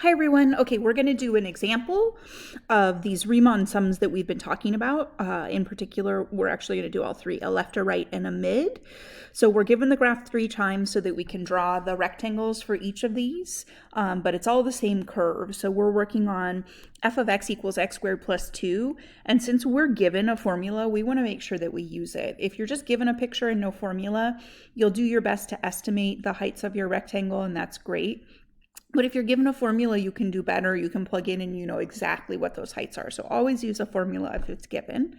Hi everyone. Okay, we're going to do an example of these Riemann sums that we've been talking about. In particular, we're actually going to do all three, a left, a right, and a mid. So we're given the graph 3 times so that we can draw the rectangles for each of these, but it's all the same curve. So we're working on f of x equals x squared plus 2. And since we're given a formula, we want to make sure that we use it. If you're just given a picture and no formula, you'll do your best to estimate the heights of your rectangle, and that's great. But if you're given a formula, you can do better. You can plug in and you know exactly what those heights are. So always use a formula if it's given.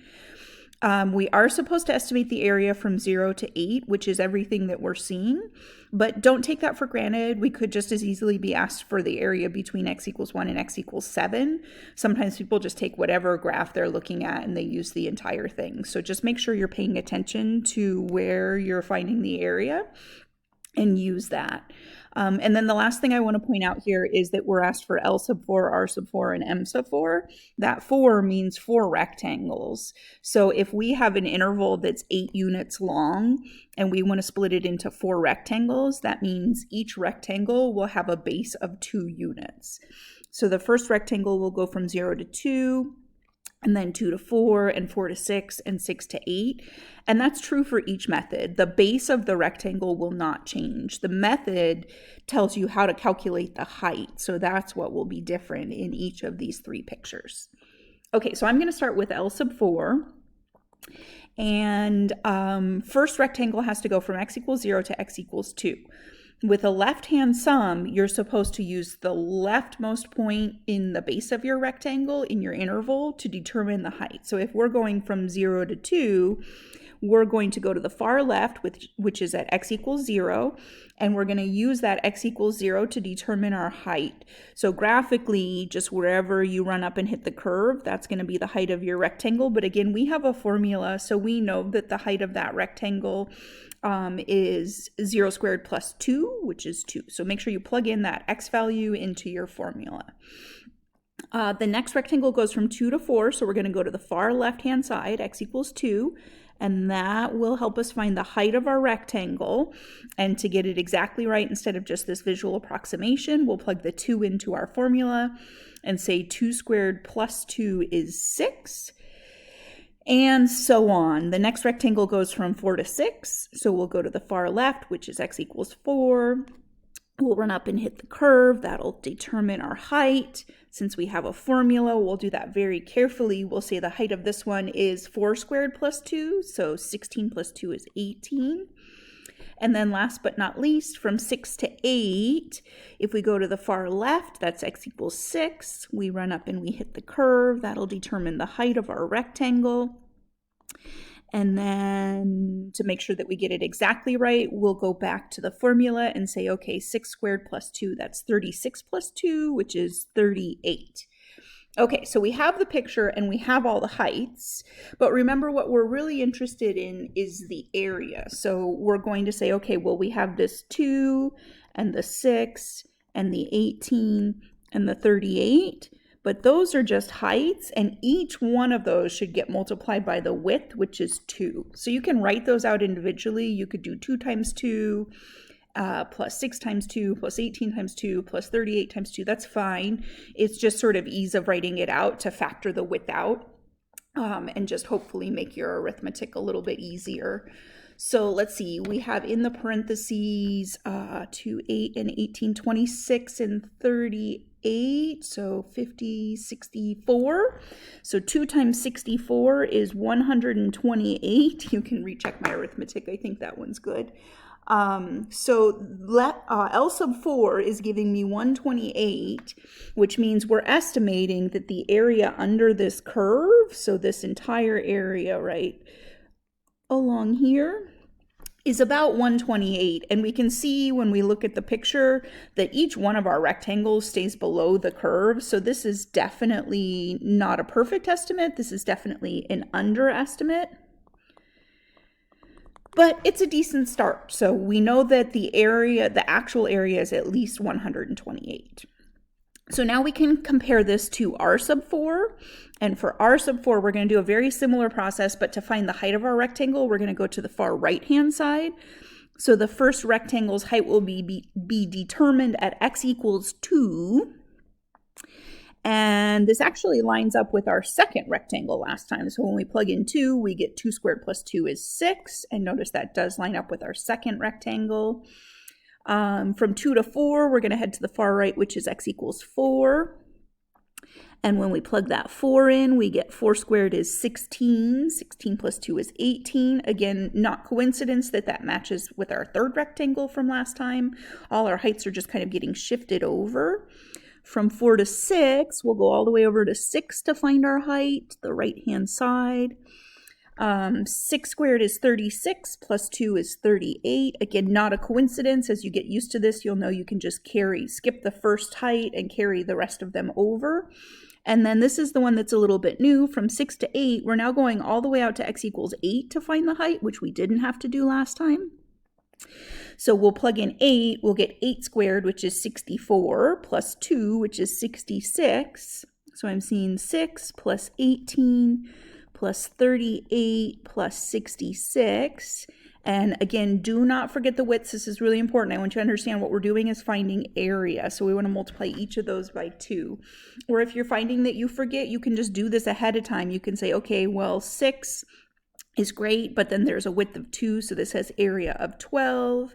We are supposed to estimate the area from 0 to 8, which is everything that we're seeing. But don't take that for granted. We could just as easily be asked for the area between x equals 1 and x equals 7. Sometimes people just take whatever graph they're looking at and they use the entire thing. So just make sure you're paying attention to where you're finding the area and use that. And then the last thing I want to point out here is that we're asked for L sub 4, R sub 4, and M sub 4. That 4 means 4 rectangles. So if we have an interval that's 8 units long and we want to split it into 4 rectangles, that means each rectangle will have a base of 2 units. So the first rectangle will go from 0 to 2, and then 2 to 4, and 4 to 6, and 6 to 8. And that's true for each method. The base of the rectangle will not change. The method tells you how to calculate the height. So that's what will be different in each of these 3 pictures. Okay, so I'm going to start with L sub 4. And first rectangle has to go from x equals 0 to x equals 2. With a left-hand sum, you're supposed to use the leftmost point in the base of your rectangle in your interval to determine the height. So if we're going from 0 to 2, we're going to go to the far left, which is at x equals 0, and we're going to use that x equals 0 to determine our height. So graphically, just wherever you run up and hit the curve, that's going to be the height of your rectangle. But again, we have a formula, so we know that the height of that rectangle is 0 squared plus 2, which is 2. So make sure you plug in that x value into your formula. The next rectangle goes from 2 to 4, so we're going to go to the far left-hand side, x equals 2, and that will help us find the height of our rectangle. And to get it exactly right, instead of just this visual approximation, we'll plug the 2 into our formula and say 2 squared plus 2 is 6. And so on. The next rectangle goes from 4 to 6, so we'll go to the far left, which is x equals 4. We'll run up and hit the curve. That'll determine our height. Since we have a formula, we'll do that very carefully. We'll say the height of this one is 4 squared plus 2, so 16 plus 2 is 18. And then last but not least, from 6 to 8, if we go to the far left, that's x equals 6. We run up and we hit the curve. That'll determine the height of our rectangle. And then to make sure that we get it exactly right, we'll go back to the formula and say, okay, 6 squared plus 2, that's 36 plus 2, which is 38. Okay, so we have the picture and we have all the heights, but remember what we're really interested in is the area. So we're going to say, okay, well, we have this 2 and the 6 and the 18 and the 38, but those are just heights, and each one of those should get multiplied by the width, which is 2. So you can write those out individually. You could do 2 times 2, plus 6 times 2, plus 18 times 2, plus 38 times 2. That's fine. It's just sort of ease of writing it out to factor the width out and just hopefully make your arithmetic a little bit easier. So let's see, we have in the parentheses 2, 8, and 18, 26, and 38, so 50, 64. So 2 times 64 is 128. You can recheck my arithmetic. I think that one's good. So L sub 4 is giving me 128, which means we're estimating that the area under this curve, so this entire area right along here, is about 128. And we can see when we look at the picture that each one of our rectangles stays below the curve. So this is definitely not a perfect estimate. This is definitely an underestimate. But it's a decent start. So we know that the actual area is at least 128. So now we can compare this to R sub 4. And for R sub 4, we're going to do a very similar process, but to find the height of our rectangle, we're going to go to the far right-hand side. So the first rectangle's height will be determined at x equals 2. And this actually lines up with our second rectangle last time. So when we plug in 2, we get 2 squared plus 2 is 6. And notice that does line up with our second rectangle. From 2 to 4, we're going to head to the far right, which is x equals 4. And when we plug that 4 in, we get 4 squared is 16. 16 plus 2 is 18. Again, not coincidence that that matches with our third rectangle from last time. All our heights are just kind of getting shifted over. From 4 to 6, we'll go all the way over to 6 to find our height, the right-hand side. 6 squared is 36, plus 2 is 38. Again, not a coincidence. As you get used to this, you'll know you can just skip the first height and carry the rest of them over. And then this is the one that's a little bit new. From 6 to 8, we're now going all the way out to x equals 8 to find the height, which we didn't have to do last time. So we'll plug in 8, we'll get 8 squared, which is 64, plus 2, which is 66. So I'm seeing 6 plus 18 plus 38 plus 66. And again, do not forget the widths. This is really important. I want you to understand what we're doing is finding area. So we want to multiply each of those by 2. Or if you're finding that you forget, you can just do this ahead of time. You can say, okay, well, 6 is great, but then there's a width of 2, so this has area of 12.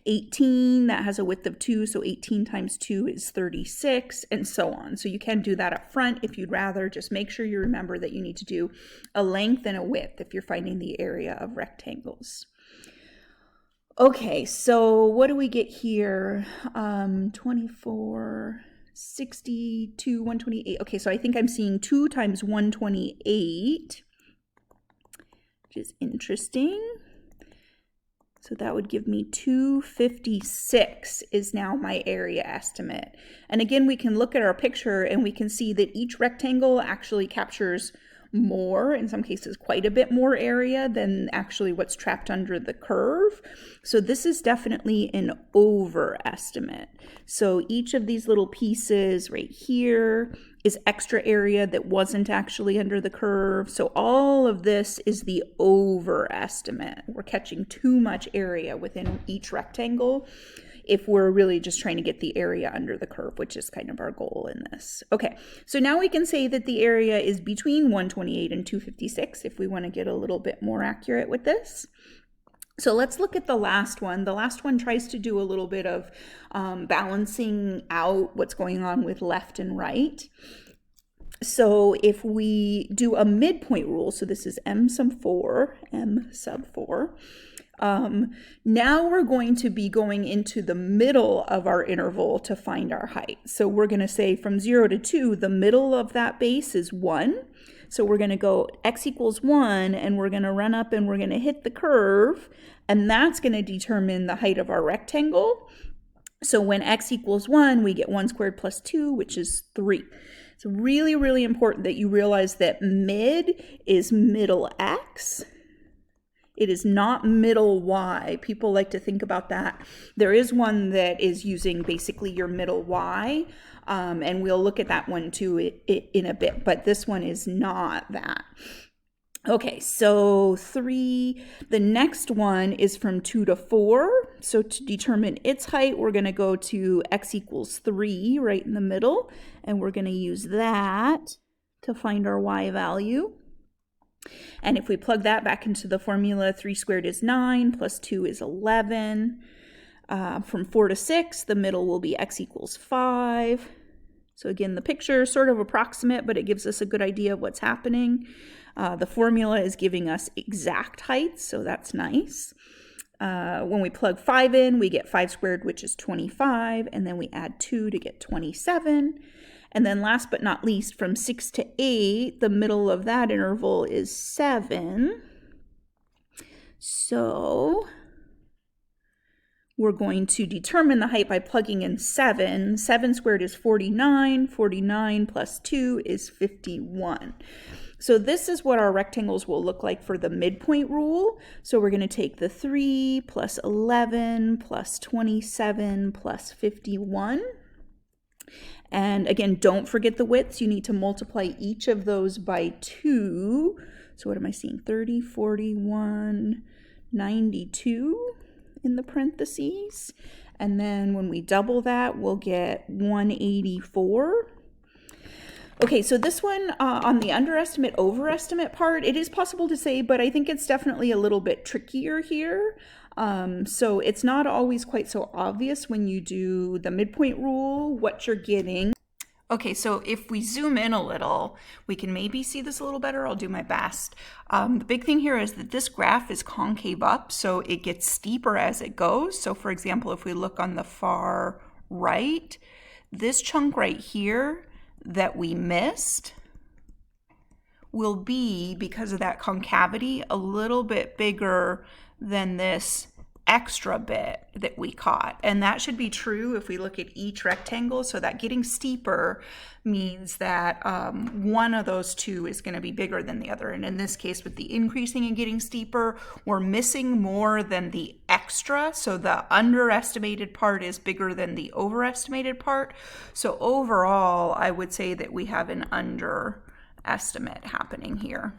18, that has a width of 2, so 18 times 2 is 36, and so on. So you can do that up front if you'd rather. Just make sure you remember that you need to do a length and a width if you're finding the area of rectangles. Okay, so what do we get here? 24, 62, 128. Okay, so I think I'm seeing 2 times 128. Which is interesting. So that would give me 256 is now my area estimate. And again, we can look at our picture and we can see that each rectangle actually captures more, in some cases quite a bit more area than actually what's trapped under the curve. So this is definitely an overestimate. So each of these little pieces right here is extra area that wasn't actually under the curve. So all of this is the overestimate. We're catching too much area within each rectangle if we're really just trying to get the area under the curve, which is kind of our goal in this. Okay, so now we can say that the area is between 128 and 256 if we want to get a little bit more accurate with this. So let's look at the last one. The last one tries to do a little bit of balancing out what's going on with left and right. So if we do a midpoint rule, so this is M sub 4, now we're going to be going into the middle of our interval to find our height. So we're going to say from 0 to 2, the middle of that base is 1. So we're going to go x equals 1, and we're going to run up and we're going to hit the curve, and that's going to determine the height of our rectangle. So when x equals 1, we get 1 squared plus 2, which is 3. It's really, really important that you realize that mid is middle x. It is not middle y. People like to think about that. There is one that is using basically your middle y, and we'll look at that one too in a bit, but this one is not that. Okay, so 3, the next one is from 2 to 4. So to determine its height, we're going to go to x equals 3 right in the middle, and we're going to use that to find our y value. And if we plug that back into the formula, 3 squared is 9, plus 2 is 11. From 4 to 6, the middle will be x equals 5. So again, the picture is sort of approximate, but it gives us a good idea of what's happening. The formula is giving us exact heights, so that's nice. When we plug 5 in, we get 5 squared, which is 25, and then we add 2 to get 27. And then last but not least, from 6 to 8, the middle of that interval is 7. So we're going to determine the height by plugging in 7. 7 squared is 49. 49 plus 2 is 51. So this is what our rectangles will look like for the midpoint rule. So we're going to take the 3 plus 11 plus 27 plus 51. And again, don't forget the widths. You need to multiply each of those by 2. So what am I seeing? 30, 41, 92 in the parentheses. And then when we double that, we'll get 184. Okay, so this one on the underestimate, overestimate part, it is possible to say, but I think it's definitely a little bit trickier here. So it's not always quite so obvious when you do the midpoint rule what you're getting. Okay, so if we zoom in a little, we can maybe see this a little better. I'll do my best. The big thing here is that this graph is concave up, so it gets steeper as it goes. So for example, if we look on the far right, this chunk right here that we missed will be, because of that concavity, a little bit bigger than this extra bit that we caught. And that should be true if we look at each rectangle. So that getting steeper means that one of those two is going to be bigger than the other. And in this case, with the increasing and getting steeper, we're missing more than the extra. So the underestimated part is bigger than the overestimated part. So overall, I would say that we have an underestimate happening here.